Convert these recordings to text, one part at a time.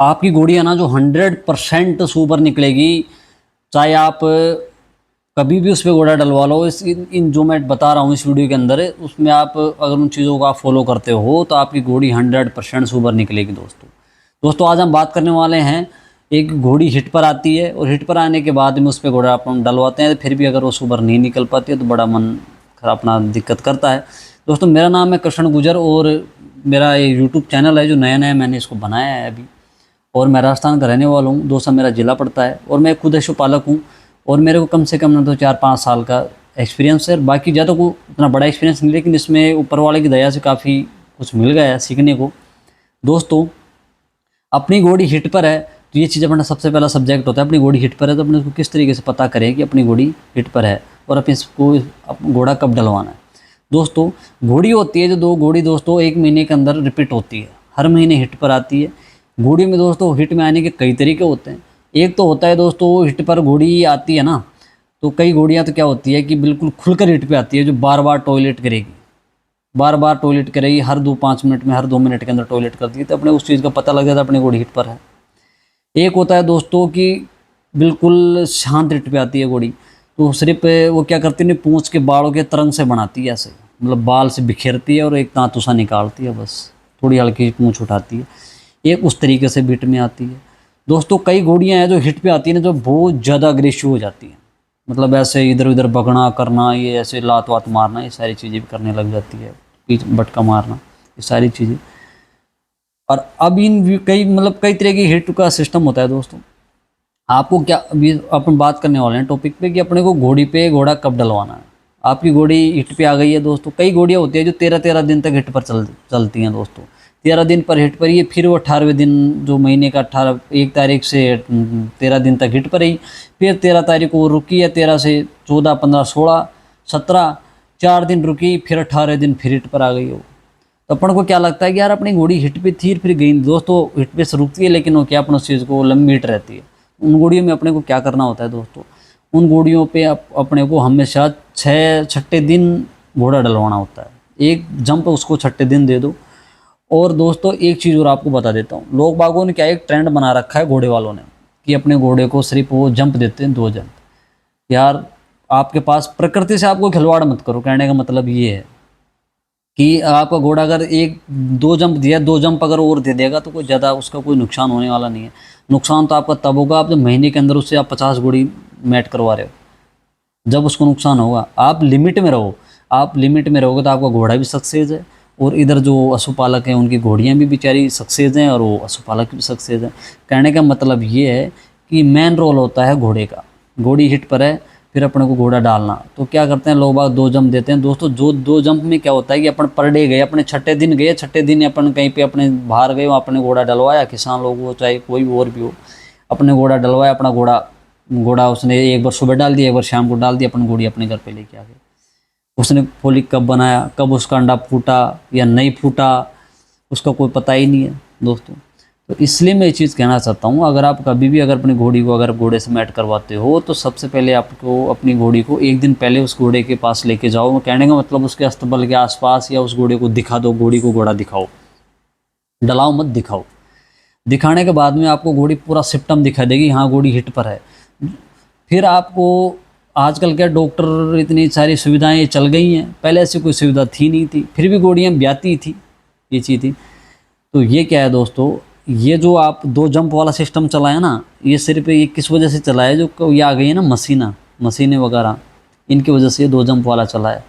आपकी घोड़ी है ना जो 100% सुपर निकलेगी। चाहे आप कभी भी उस पर घोड़ा डलवा लो। इन जो मैं बता रहा हूँ इस वीडियो के अंदर, उसमें आप अगर उन चीज़ों को आप फॉलो करते हो तो आपकी घोड़ी 100% सुपर निकलेगी। दोस्तों आज हम बात करने वाले हैं, एक घोड़ी हिट पर आती है और हिट पर आने के बाद में उस पर घोड़ा अपन डलवाते हैं, फिर भी अगर वो सुपर नहीं निकल पाती है तो बड़ा मन खराब, अपना दिक्कत करता है। दोस्तों मेरा नाम है कृष्ण गुजर और मेरा ये यूट्यूब चैनल है जो नया नया मैंने इसको बनाया है अभी। और मैं राजस्थान का रहने वाला हूँ। दोस्तों मेरा ज़िला पड़ता है और मैं खुद पशुपालक हूँ और मेरे को कम से कम ना तो 4-5 साल का एक्सपीरियंस है। बाकी ज़्यादा को उतना बड़ा एक्सपीरियंस नहीं, लेकिन इसमें ऊपर वाले की दया से काफ़ी कुछ मिल गया है सीखने को। दोस्तों अपनी घोड़ी हिट पर है तो ये चीज़ अपना सबसे पहला सब्जेक्ट होता है। अपनी घोड़ी हिट पर है तो अपने उसको किस तरीके से पता करें कि अपनी घोड़ी हिट पर है और अपने इसको घोड़ा कब डलवाना है। दोस्तों घोड़ी होती है जो दो घोड़ी दोस्तों 1 महीने के अंदर रिपीट होती है, हर महीने हिट पर आती है। घोड़ी में दोस्तों हिट में आने के कई तरीके होते हैं। एक तो होता है दोस्तों हिट पर घोड़ी आती है ना, तो कई घोड़ियाँ तो क्या होती है कि बिल्कुल खुलकर हिट पे आती है, जो बार बार टॉयलेट करेगी, बार बार टॉयलेट करेगी, हर 2-5 मिनट में, हर 2 मिनट के अंदर टॉयलेट करती है, तो अपने उस चीज़ का पता लग जाता है अपनी घोड़ी हिट पर है। एक होता है दोस्तों कि बिल्कुल शांत हिट पे आती है घोड़ी, तो सिर्फ वो क्या करती है, पूंछ के बालों के तरंग से बनाती है, ऐसे मतलब बाल से बिखेरती है और एक दांतुसा निकालती है, बस थोड़ी हल्की पूंछ उठाती है। एक उस तरीके से हिट में आती है। दोस्तों कई घोड़ियाँ हैं जो हिट पे आती है ना, जो बहुत ज़्यादा अग्रेसिव हो जाती हैं, मतलब ऐसे इधर उधर भगना करना, ये ऐसे लात वात मारना, ये सारी चीज़ें भी करने लग जाती है, पीछ बटका मारना, ये सारी चीज़ें। और अब कई तरह की हिट का सिस्टम होता है। दोस्तों आपको क्या, अभी अपन बात करने वाले हैं टॉपिक पे कि अपने को घोड़ी पे घोड़ा कब डलवाना है। आपकी घोड़ी हिट पे आ गई है दोस्तों, कई घोड़ियाँ होती है जो 13-13 दिन तक हिट पर चलती हैं दोस्तों। 13 दिन पर हिट पर ही, फिर वो 18वें दिन, जो महीने का 1 तारीख से 13 दिन तक हिट पर ही, फिर 13 तारीख को रुकी है, 13 से 14, 15, 16, 17, 4 दिन रुकी, फिर 18 दिन फिर हिट पर आ गई हो। तो अपन को क्या लगता है कि यार अपनी घोड़ी हिट पे थी फिर गई। दोस्तों हिट पे से रुकती है, लेकिन वो क्या अपन उस चीज़ को लंबी हिट रहती है। उन घोड़ियों में अपने को क्या करना होता है दोस्तों, उन घोड़ियों पे अपने को हमेशा 6 दिन घोड़ा डलवाना होता है। एक जंप उसको 6 दिन दे दो। और दोस्तों एक चीज़ और आपको बता देता हूँ, लोग बागों ने क्या एक ट्रेंड बना रखा है घोड़े वालों ने, कि अपने घोड़े को सिर्फ वो जंप देते हैं 2 जंप। यार आपके पास प्रकृति से आपको खिलवाड़ मत करो, कहने का मतलब ये है कि आपका घोड़ा अगर 1-2 जंप दिया, 2 जंप अगर और दे देगा तो कोई ज़्यादा उसका कोई नुकसान होने वाला नहीं है। नुकसान तो आपका तब होगा आप जब महीने के अंदर उससे आप 50 घोड़ी मैट करवा रहे हो, जब उसको नुकसान होगा। आप लिमिट में रहो, आप लिमिट में रहोगे तो आपका घोड़ा भी सक्सेस है और इधर जो पशुपालक हैं उनकी घोड़ियाँ भी बेचारी सक्सेस हैं और वो पशुपालक भी सक्सेस हैं। कहने का मतलब ये है कि मेन रोल होता है घोड़े का। घोड़ी हिट पर है, फिर अपने को घोड़ा डालना, तो क्या करते हैं लोग बाग 2 जंप देते हैं। दोस्तों जो 2 जंप में क्या होता है कि अपन पर डे गए, अपने 6ठे दिन गए, 6ठे दिन अपन कहीं पे अपने बाहर गए, अपने घोड़ा डलवाया, किसान लोग हो चाहे कोई भी और भी हो, अपने घोड़ा डलवाया, अपना घोड़ा घोड़ा उसने एक बार सुबह डाल दिया, एक बार शाम को डाल दिया, अपन घोड़ी अपने घर पे लेके आ गए। उसने फोलिक कब बनाया, कब उसका अंडा फूटा या नहीं फूटा, उसका कोई पता ही नहीं है दोस्तों। तो इसलिए मैं ये चीज़ कहना चाहता हूँ, अगर आप कभी भी अगर अपनी घोड़ी को अगर घोड़े से मैट करवाते हो तो सबसे पहले आपको अपनी घोड़ी को 1 दिन पहले उस घोड़े के पास लेके जाओ। कहने का मतलब उसके अस्तबल के आसपास या उस घोड़े को दिखा दो, घोड़ी को घोड़ा दिखाओ, डलाओ मत, दिखाओ। दिखाने के बाद में आपको घोड़ी पूरा सिम्टम दिखा देगी, हाँ घोड़ी हिट पर है। फिर आपको आजकल क्या डॉक्टर इतनी सारी सुविधाएं चल गई हैं, पहले ऐसी कोई सुविधा थी नहीं थी, फिर भी घोड़ियाँ ब्याती थी, ये चीज़ थी। तो ये क्या है दोस्तों, ये जो आप 2 जंप वाला सिस्टम चलाया ना, ये सिर्फ ये किस वजह से चला है, जो ये आ गई है ना मशीनें वगैरह, इनकी वजह से ये 2 जंप वाला चला है,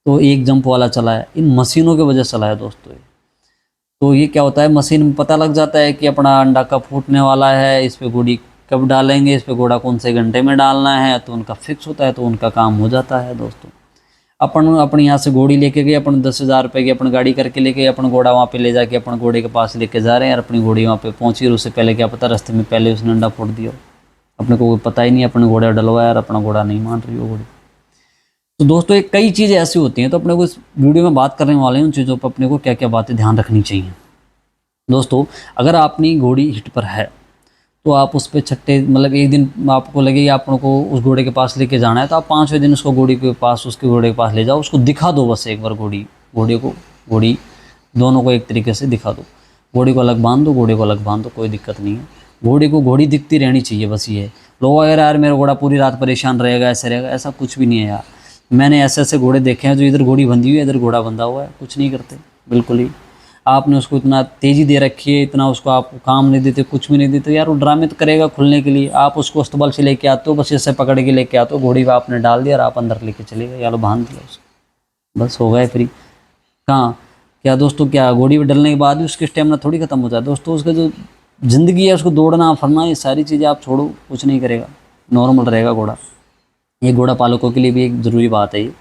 तो 1 जंप वाला चला है, इन मशीनों की वजह से चला है दोस्तों। तो ये क्या होता है, मशीन में पता लग जाता है कि अपना अंडा कब फूटने वाला है, इस पर घोड़ी कब डालेंगे, इस पर घोड़ा कौन से घंटे में डालना है, तो उनका फिक्स होता है, तो उनका काम हो जाता है दोस्तों। अपन अपने यहाँ से घोड़ी लेके गए, अपन 10,000 रुपये की अपन गाड़ी करके लेके, अपन घोड़ा वहाँ पे ले जाके अपन घोड़े के पास लेके जा रहे हैं, और अपनी घोड़ी वहाँ पे पहुँची और उससे पहले क्या पता रास्ते में पहले उसने अंडा फोड़ दिया, अपने को कोई पता ही नहीं, अपने घोड़ा डलवाया और अपना घोड़ा नहीं मान रही हो घोड़ी। तो दोस्तों एक कई चीज़ें ऐसी होती हैं, तो अपने को इस वीडियो में बात करने वाले हैं उन चीज़ों पर अपने को क्या क्या बातें ध्यान रखनी चाहिए। दोस्तों अगर अपनी घोड़ी हिट पर है तो आप उस पर 6ठे मतलब 1 दिन आपको लगे आपको उस घोड़े के पास लेके जाना है, तो आप 5वें दिन उसको घोड़ी के पास, उसके घोड़े के पास ले जाओ, उसको दिखा दो बस एक बार घोड़ी को, घोड़ी दोनों को एक तरीके से दिखा दो। घोड़ी को अलग बांध दो, घोड़े को अलग बांध दो, कोई दिक्कत नहीं है। घोड़े को घोड़ी दिखती रहनी चाहिए, बस ये है। लोग अगर यार मेरा घोड़ा पूरी रात परेशान रहेगा, ऐसे रहेगा, ऐसा कुछ भी नहीं है यार। मैंने ऐसे ऐसे घोड़े देखे हैं जो इधर घोड़ी बंधी हुई है, इधर घोड़ा बंधा हुआ है, कुछ नहीं करते बिल्कुल ही। आपने उसको इतना तेज़ी दे रखी है, इतना उसको आप काम नहीं देते, कुछ भी नहीं देते यार, वो ड्रामे तो करेगा खुलने के लिए। आप उसको अस्तबल से लेके आते हो, बस ऐसे पकड़ के लेके आते हो, घोड़ी पे आपने डाल दिया और आप अंदर लेके चले गए, या लो बांध दिया उसको, बस हो गए फ्री। कहाँ क्या दोस्तों, क्या घोड़ी पे डलने के बाद भी उसकी स्टेमिना थोड़ी खत्म हो जाए दोस्तों। उसका जो ज़िंदगी है, उसको दौड़ना फरना, ये सारी चीज़ें आप छोड़ो, कुछ नहीं करेगा, नॉर्मल रहेगा घोड़ा। ये घोड़ा पालकों के लिए भी एक ज़रूरी बात है ये।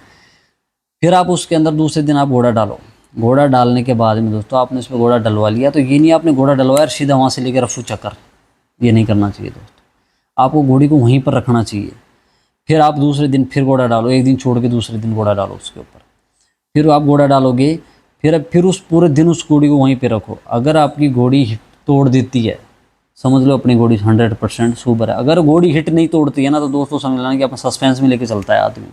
फिर आप उसके अंदर दूसरे दिन आप घोड़ा डालो। घोड़ा डालने के बाद में दोस्तों आपने इसमें घोड़ा डलवा लिया, तो ये नहीं आपने घोड़ा डलवाया और सीधा वहाँ से लेकर रफू चक्कर, ये नहीं करना चाहिए दोस्तों। आपको घोड़ी को वहीं पर रखना चाहिए। फिर आप दूसरे दिन फिर घोड़ा डालो, एक दिन छोड़ के दूसरे दिन घोड़ा डालो उसके ऊपर। फिर आप घोड़ा डालोगे, फिर उस पूरे दिन उस घोड़ी को वहीं पे रखो। अगर आपकी घोड़ी हिट तोड़ देती है, समझ लो अपनी घोड़ी 100% सुपर है। अगर घोड़ी हिट नहीं तोड़ती है ना, तो दोस्तों समझ लेना कि अपना सस्पेंस में लेके चलता है आदमी।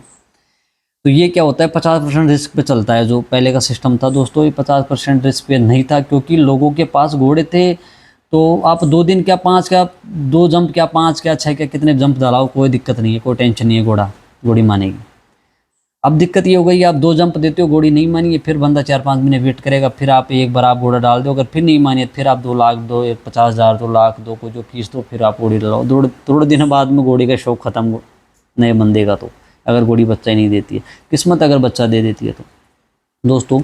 तो ये क्या होता है, 50% रिस्क पे चलता है। जो पहले का सिस्टम था दोस्तों, ये 50% रिस्क पे नहीं था, क्योंकि लोगों के पास घोड़े थे। तो आप 2 दिन क्या 5 क्या 2 जंप क्या 5 क्या 6 क्या कितने जंप डालाओ, कोई दिक्कत नहीं है, कोई टेंशन नहीं है, घोड़ी मानेगी। अब दिक्कत ये हो गई, आप 2 जंप देते हो, घोड़ी नहीं मानी है, फिर बंदा 4-5 महीने वेट करेगा, फिर आप एक बार आप घोड़ा डाल दो, अगर फिर नहीं मानी है, फिर आप 2 लाख दो, 50,000 2 लाख दो, को जो फीस दो, फिर आप घोड़ी डालो। थोड़े दिन बाद में घोड़ी का शौक खत्म नए बंदे का, तो अगर घोड़ी बच्चा ही नहीं देती है, किस्मत अगर बच्चा दे देती है तो दोस्तों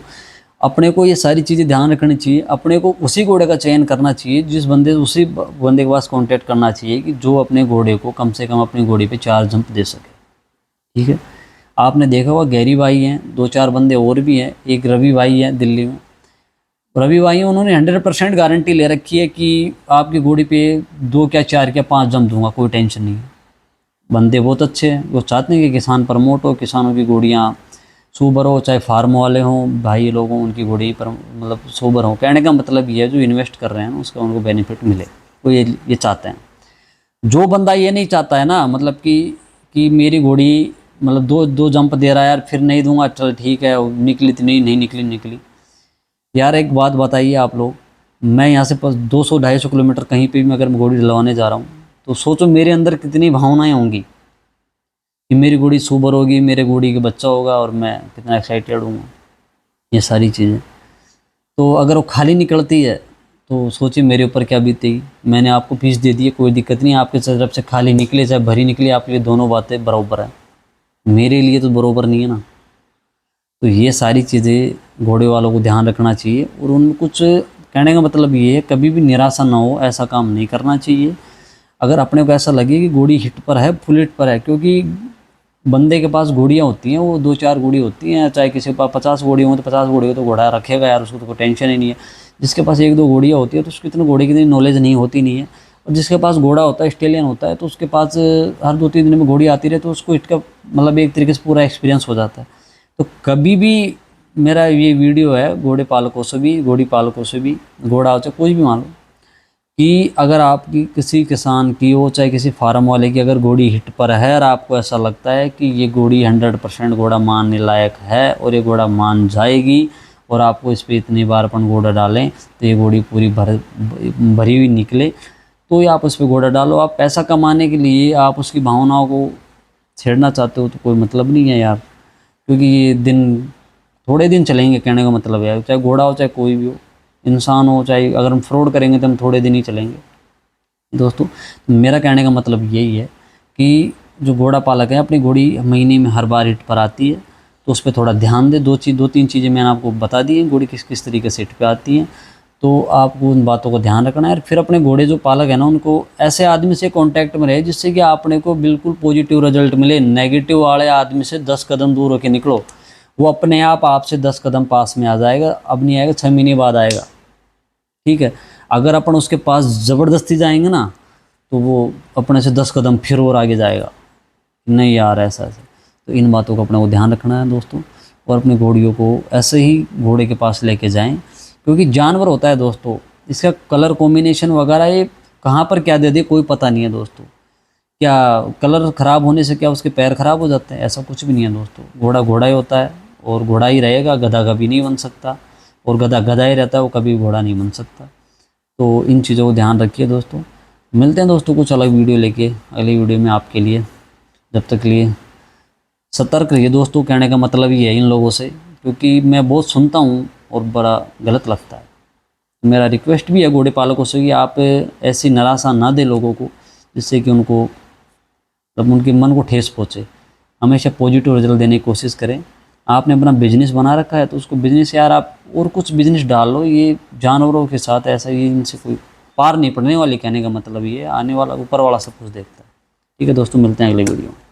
अपने को ये सारी चीज़ें ध्यान रखनी चाहिए। अपने को उसी घोड़े का चयन करना चाहिए, उसी बंदे के पास कांटेक्ट करना चाहिए कि जो अपने घोड़े को कम से कम अपनी घोड़ी पे 4 जंप दे सके। ठीक है, आपने देखा होगा गैरी भाई हैं, 2-4 बंदे और भी हैं, एक रवि भाई हैं दिल्ली में। रवि भाई हैं, उन्होंने 100% गारंटी ले रखी है कि आपकी घोड़ी पे 2 क्या 4 क्या 5 जंप दूंगा, कोई टेंशन नहीं है। बंदे बहुत अच्छे हैं, वो चाहते हैं कि किसान प्रमोट हो, किसानों की घोड़ियाँ सुबर हो, चाहे फार्म वाले हों, भाई लोग हों, उनकी घोड़ी पर मतलब सोबर हो। कहने का मतलब ये है, जो इन्वेस्ट कर रहे हैं उसका उनको बेनिफिट मिले, वो ये चाहते हैं। जो बंदा ये नहीं चाहता है ना, मतलब कि मेरी घोड़ी मतलब दो जंप दे रहा है यार, फिर नहीं दूंगा, चल ठीक है, निकली तो नहीं निकली। यार एक बात बताइए आप लोग, मैं यहाँ से 200-250 किलोमीटर कहीं पे भी अगर मैं घोड़ी डलवाने जा रहा हूँ, तो सोचो मेरे अंदर कितनी भावनाएं होंगी कि मेरी घोड़ी सुबर होगी, मेरे घोड़ी का बच्चा होगा, और मैं कितना एक्साइटेड हूँ, ये सारी चीज़ें। तो अगर वो खाली निकलती है तो सोचिए मेरे ऊपर क्या बीतेगी। मैंने आपको फीस दे दी है, कोई दिक्कत नहीं, आपके तरफ से खाली निकले चाहे भरी निकले, आपके लिए दोनों बातें बराबर है, मेरे लिए तो बराबर नहीं है ना। तो ये सारी चीज़ें घोड़े वालों को ध्यान रखना चाहिए। और उन कुछ कहने का मतलब ये है, कभी भी निराशा ना हो, ऐसा काम नहीं करना चाहिए। अगर अपने को ऐसा लगे कि घोड़ी हिट पर है, फुल हिट पर है, क्योंकि बंदे के पास घोड़ियाँ होती हैं, वो 2-4 घोड़ी होती हैं, चाहे किसी के पास 50 घोड़ी हो तो 50 घोड़ी हो तो घोड़ा रखेगा यार, उसको तो कोई टेंशन ही नहीं है। जिसके पास 1-2 घोड़ियाँ होती है तो उसको इतना घोड़े की इतनी नॉलेज नहीं होती नहीं है। और जिसके पास घोड़ा होता है, स्टेलियन होता है, तो उसके पास हर 2-3 दिन में घोड़ी आती रहे, तो उसको हिट का मतलब एक तरीके से पूरा एक्सपीरियंस हो जाता है। तो कभी भी मेरा ये वीडियो है घोड़े पालकों से भी, घोड़ी पालकों से भी, घोड़ा हो चाहे कोई भी मान लो, कि अगर आपकी किसी किसान की हो चाहे किसी फार्म वाले की अगर घोड़ी हिट पर है और आपको ऐसा लगता है कि ये घोड़ी 100% घोड़ा मानने लायक है और ये घोड़ा मान जाएगी, और आपको इस पर इतनी बार अपन घोड़ा डालें तो ये घोड़ी पूरी भरी हुई निकले, तो ये आप उस पर घोड़ा डालो। आप पैसा कमाने के लिए आप उसकी भावनाओं को छेड़ना चाहते हो तो कोई मतलब नहीं है यार, क्योंकि ये दिन थोड़े दिन चलेंगे, कहने का मतलब है, चाहे घोड़ा हो चाहे कोई भी हो, इंसान हो, चाहे अगर हम फ्रॉड करेंगे तो हम थोड़े दिन ही चलेंगे दोस्तों। मेरा कहने का मतलब यही है कि जो घोड़ा पालक है, अपनी घोड़ी महीने में हर बार हिट पर आती है तो उस पर थोड़ा ध्यान दे। 2-3 चीज़ें मैंने आपको बता दी हैं, घोड़ी किस किस तरीके से हिट पर आती हैं, तो आपको उन बातों को ध्यान रखना है। फिर अपने घोड़े जो पालक है ना, उनको ऐसे आदमी से कांटेक्ट में रहे जिससे कि अपने को बिल्कुल पॉजिटिव रिजल्ट मिले। नेगेटिव वाले आदमी से 10 कदम दूर होकर निकलो, वो अपने आप आपसे 10 कदम पास में आ जाएगा। अब नहीं आएगा, 6 महीने बाद आएगा, ठीक है। अगर अपन उसके पास ज़बरदस्ती जाएंगे ना, तो वो अपने से 10 कदम फिर और आगे जाएगा, नहीं यार ऐसा ऐसा। तो इन बातों का अपने को ध्यान रखना है दोस्तों, और अपनी घोड़ियों को ऐसे ही घोड़े के पास लेके जाएं, क्योंकि जानवर होता है दोस्तों, इसका कलर कॉम्बिनेशन वगैरह ये कहाँ पर क्या दे दे कोई पता नहीं है दोस्तों। क्या कलर ख़राब होने से क्या उसके पैर ख़राब हो जाते हैं? ऐसा कुछ भी नहीं है दोस्तों। घोड़ा घोड़ा ही होता है और घोड़ा ही रहेगा, गधा कभी नहीं बन सकता, और गधा गधा ही रहता है, वो कभी घोड़ा नहीं बन सकता। तो इन चीज़ों को ध्यान रखिए दोस्तों। मिलते हैं दोस्तों कुछ अलग वीडियो लेके अगली वीडियो में आपके लिए। जब तक के लिए सतर्क रहिए दोस्तों, कहने का मतलब ये है इन लोगों से, क्योंकि मैं बहुत सुनता हूँ और बड़ा गलत लगता है। मेरा रिक्वेस्ट भी है घोड़े पालकों से कि आप ऐसी निराशा ना दें लोगों को, जिससे कि उनको मतलब उनके मन को ठेस पहुँचे। हमेशा पॉजिटिव रिजल्ट देने की कोशिश करें। आपने अपना बिजनेस बना रखा है तो उसको बिजनेस यार आप और कुछ बिजनेस डाल लो। ये जानवरों के साथ ऐसा, ये इनसे कोई पार नहीं पड़ने वाली, कहने का मतलब ये आने वाला ऊपर वाला सब कुछ देखता है। ठीक है दोस्तों, मिलते हैं अगले वीडियो में।